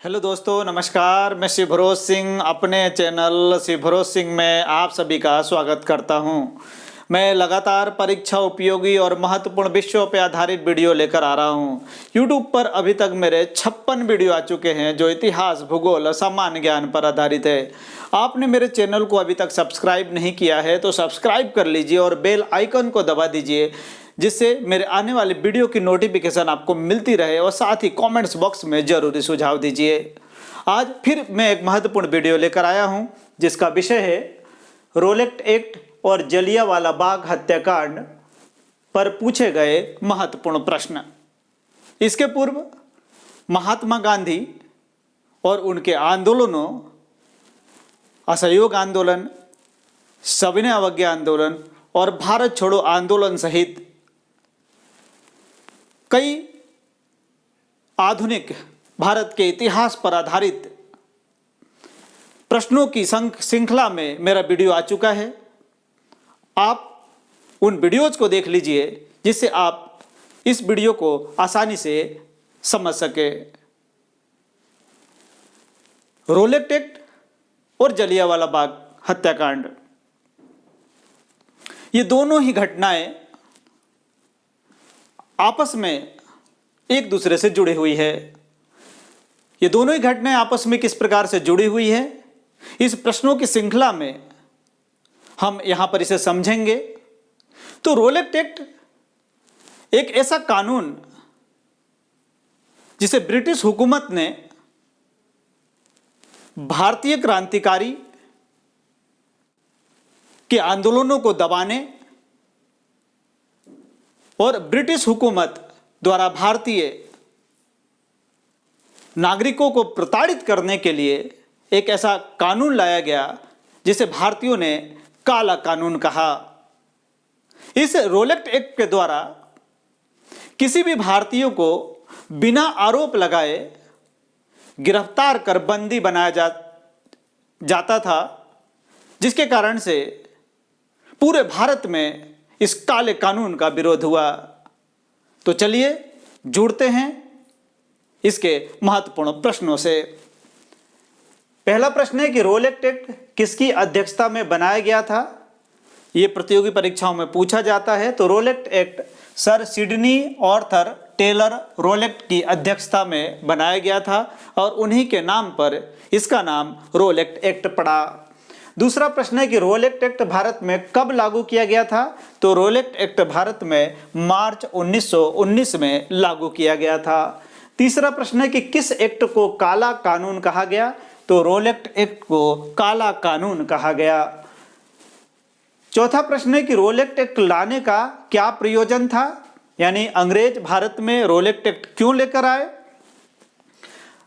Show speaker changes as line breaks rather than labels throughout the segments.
Hello दोस्तों, नमस्कार। मैं शिव भरोज सिंह अपने चैनल शिव भरोज सिंह में आप सभी का स्वागत करता हूं। मैं लगातार परीक्षा उपयोगी और महत्वपूर्ण विषयों पर आधारित वीडियो लेकर आ रहा हूं। यूट्यूब पर अभी तक मेरे 56 वीडियो आ चुके हैं जो इतिहास, भूगोल और सामान्य ज्ञान पर आधारित है। आपने मेरे चैनल को अभी तक सब्सक्राइब नहीं किया है तो सब्सक्राइब कर लीजिए और बेल आइकन को दबा दीजिए, जिससे मेरे आने वाले वीडियो की नोटिफिकेशन आपको मिलती रहे। और साथ ही कमेंट्स बॉक्स में जरूरी सुझाव दीजिए। आज फिर मैं एक महत्वपूर्ण वीडियो लेकर आया हूं जिसका विषय है रोलेट एक्ट और जलियांवाला बाग हत्याकांड पर पूछे गए महत्वपूर्ण प्रश्न। इसके पूर्व महात्मा गांधी और उनके आंदोलनों, असहयोग आंदोलन, सविनय अवज्ञा आंदोलन और भारत छोड़ो आंदोलन सहित कई आधुनिक भारत के इतिहास पर आधारित प्रश्नों की श्रृंखला में मेरा वीडियो आ चुका है। आप उन वीडियोज को देख लीजिए जिससे आप इस वीडियो को आसानी से समझ सके। रोलेट एक्ट और जलियांवाला बाग हत्याकांड, ये दोनों ही घटनाएं आपस में एक दूसरे से जुड़ी हुई है। ये दोनों ही घटनाएं आपस में किस प्रकार से जुड़ी हुई है, इस प्रश्नों की श्रृंखला में हम यहां पर इसे समझेंगे। तो रोलेट एक्ट एक ऐसा कानून जिसे ब्रिटिश हुकूमत ने भारतीय क्रांतिकारी के आंदोलनों को दबाने और ब्रिटिश हुकूमत द्वारा भारतीय नागरिकों को प्रताड़ित करने के लिए एक ऐसा कानून लाया गया जिसे भारतीयों ने काला कानून कहा। इस रोलेट एक्ट के द्वारा किसी भी भारतीय को बिना आरोप लगाए गिरफ्तार कर बंदी बनाया जाता था, जिसके कारण से पूरे भारत में इस काले कानून का विरोध हुआ। तो चलिए जुड़ते हैं इसके महत्वपूर्ण प्रश्नों से। पहला प्रश्न है कि रोलेट एक्ट किसकी अध्यक्षता में बनाया गया था। यह प्रतियोगी परीक्षाओं में पूछा जाता है। तो Rowlatt Act Sir Sidney Arthur Taylor Rowlatt की अध्यक्षता में बनाया गया था और उन्हीं के नाम पर इसका नाम रोलेट एक्ट पड़ा। दूसरा प्रश्न है कि रोलेट एक्ट भारत में कब लागू किया गया था। तो रोलेट एक्ट भारत में मार्च 1919 में लागू किया गया था। तीसरा प्रश्न है कि किस एक्ट को काला कानून कहा गया। तो रोलेट एक्ट को काला कानून कहा गया। चौथा प्रश्न है कि रोलेट एक्ट लाने का क्या प्रयोजन था, यानी अंग्रेज भारत में रोलेट एक्ट क्यों लेकर आए।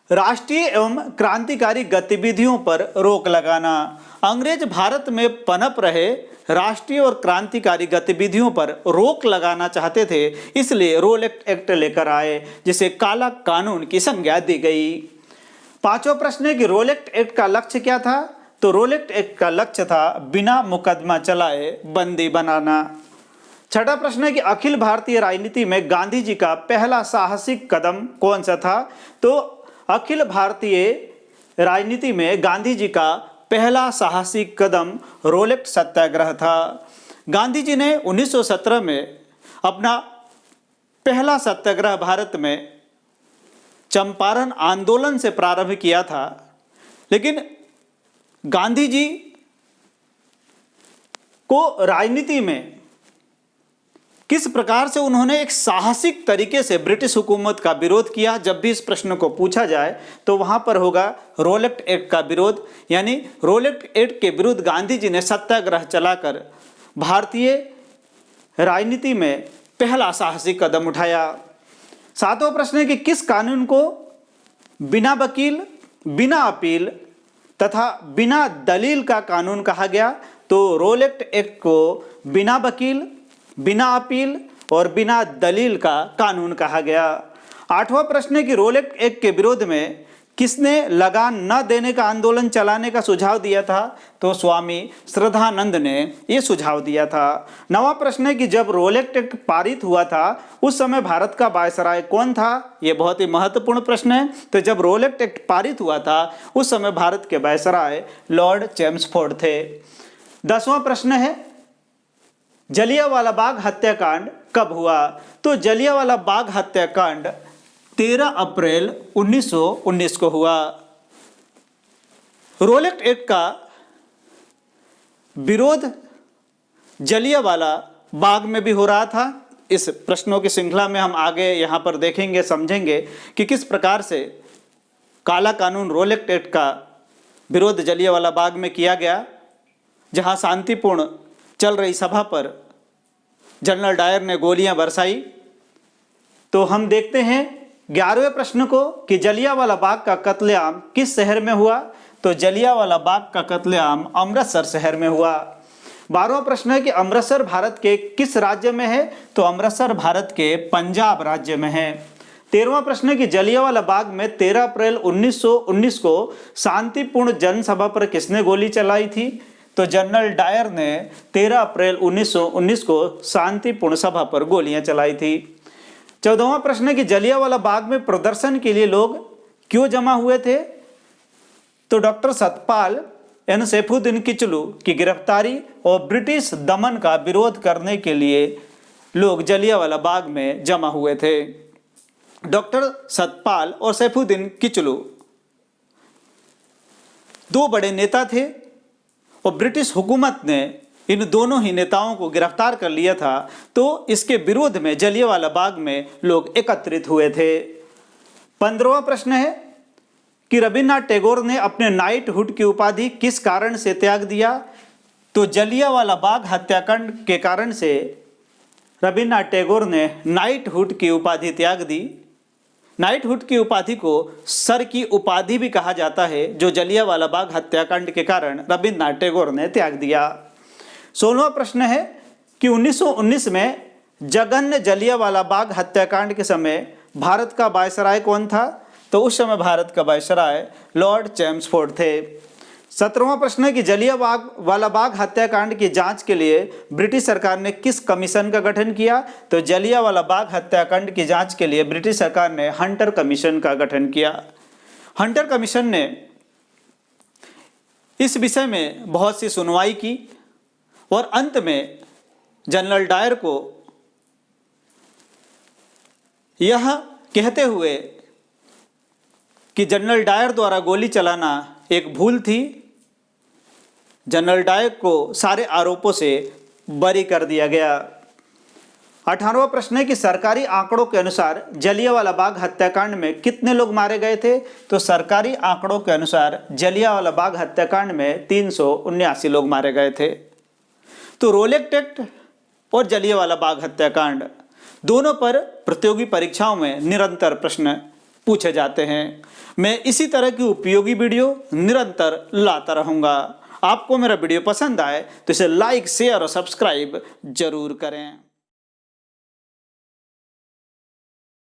राष्ट्रीय एवं क्रांतिकारी गतिविधियों पर रोक लगाना। अंग्रेज भारत में पनप रहे राष्ट्रीय और क्रांतिकारी गतिविधियों पर रोक लगाना चाहते थे, इसलिए रोलेट एक्ट लेकर आए जिसे काला कानून की संज्ञा दी गई। पांचवा प्रश्न है कि रोलेट एक्ट का लक्ष्य क्या था। तो रोलेट एक्ट का लक्ष्य था बिना मुकदमा चलाए बंदी बनाना। छठा प्रश्न है कि अखिल भारतीय राजनीति में गांधी जी का पहला साहसिक कदम कौन सा था। तो अखिल भारतीय राजनीति में गांधी जी का पहला साहसिक कदम रोलेट सत्याग्रह था। गांधी जी ने 1917 में अपना पहला सत्याग्रह भारत में चंपारण आंदोलन से प्रारंभ किया था, लेकिन गांधी जी को राजनीति में किस प्रकार से उन्होंने एक साहसिक तरीके से ब्रिटिश हुकूमत का विरोध किया, जब भी इस प्रश्न को पूछा जाए तो वहां पर होगा रोलेट एक्ट का विरोध। यानी रोलेट एक्ट के विरुद्ध गांधी जी ने सत्याग्रह चलाकर भारतीय राजनीति में पहला साहसिक कदम उठाया। सातवां प्रश्न है कि किस कानून को बिना वकील, बिना अपील तथा बिना दलील का कानून कहा गया। तो रोलेट एक्ट को बिना वकील, बिना अपील और बिना दलील का कानून कहा गया। आठवां प्रश्न है कि रोलेट एक्ट के विरोध में किसने लगान न देने का आंदोलन चलाने का सुझाव दिया था? तो स्वामी श्रद्धानंद ने ये सुझाव दिया था। 9वां प्रश्न है कि जब रोलेट एक्ट पारित हुआ था उस समय भारत का वायसराय कौन था? ये बहुत ही महत्वपूर्ण प्रश्न है। तो जब रोलेट एक्ट पारित हुआ था उस समय भारत के वायसराय लॉर्ड चेम्सफोर्ड थे। 10वां प्रश्न है जलियांवाला बाग हत्याकांड कब हुआ? तो जलियांवाला बाग हत्याकांड 13 अप्रैल 1919 को हुआ। रोलेट एक्ट का विरोध जलियांवाला बाग में भी हो रहा था। इस प्रश्नों की श्रृंखला में हम आगे यहाँ पर देखेंगे, समझेंगे कि किस प्रकार से काला कानून रोलेट एक्ट का विरोध जलियांवाला बाग में किया गया, जहाँ शांतिपूर्ण चल रही सभा पर जनरल डायर ने गोलियां बरसाई। तो हम देखते हैं 11वें प्रश्न को कि जलियांवाला बाग का कत्लेआम किस शहर में हुआ? तो जलियांवाला बाग का कत्लेआम अमृतसर शहर में हुआ। 12वां प्रश्न है कि अमृतसर भारत के किस राज्य में है? तो अमृतसर भारत के पंजाब राज्य में है। 13वां प्रश्न है कि जलियांवाला बाग में 13 अप्रैल 1919 को शांतिपूर्ण जनसभा पर किसने गोली चलाई थी? तो जनरल डायर ने 13 अप्रैल 1919 को शांतिपूर्ण सभा पर गोलियां चलाई थी। 14वां प्रश्न है कि जलियांवाला बाग में प्रदर्शन के लिए लोग क्यों जमा हुए थे? तो डॉक्टर सतपाल एन सैफुद्दीन किचलू की गिरफ्तारी और ब्रिटिश दमन का विरोध करने के लिए लोग जलियांवाला बाग में जमा हुए थे। डॉक्टर सतपाल और सैफुद्दीन किचलू दो बड़े नेता थे और ब्रिटिश हुकूमत ने इन दोनों ही नेताओं को गिरफ्तार कर लिया था। तो इसके विरोध में जलियांवाला बाग में लोग एकत्रित हुए थे। 15वां प्रश्न है कि रविन्द्रनाथ टैगोर ने अपने नाइटहुड की उपाधि किस कारण से त्याग दिया? तो जलियांवाला बाग हत्याकांड के कारण से रविन्द्रनाथ टैगोर ने नाइटहुड की उपाधि त्याग दी। नाइटहुड की उपाधि को सर की उपाधि भी कहा जाता है, जो जलियांवाला बाग हत्याकांड के कारण रविन्द्रनाथ टैगोर ने त्याग दिया। 16वां प्रश्न है कि 1919 में जघन्य जलियांवाला बाग हत्याकांड के समय भारत का वायसराय कौन था? तो उस समय भारत का वायसराय लॉर्ड चेम्सफोर्ड थे। 17वां प्रश्न है कि जलियांवाला बाग हत्याकांड की जांच के लिए ब्रिटिश सरकार ने किस कमीशन का गठन किया? तो जलियांवाला बाग हत्याकांड की जांच के लिए ब्रिटिश सरकार ने हंटर कमीशन का गठन किया। हंटर कमीशन ने इस विषय में बहुत सी सुनवाई की और अंत में जनरल डायर को यह कहते हुए कि जनरल डायर द्वारा गोली चलाना एक भूल थी, जनरल डायर को सारे आरोपों से बरी कर दिया गया। 18वां प्रश्न है कि सरकारी आंकड़ों के अनुसार जलियांवाला बाग हत्याकांड में कितने लोग मारे गए थे? तो सरकारी आंकड़ों के अनुसार जलियांवाला बाग हत्याकांड में 379 लोग मारे गए थे। तो रोलेट एक्ट और जलियांवाला बाग हत्याकांड दोनों पर प्रतियोगी परीक्षाओं में निरंतर प्रश्न पूछे जाते हैं। मैं इसी तरह की उपयोगी वीडियो निरंतर लाता रहूँगा। आपको मेरा वीडियो पसंद आए तो इसे लाइक, शेयर और सब्सक्राइब जरूर करें।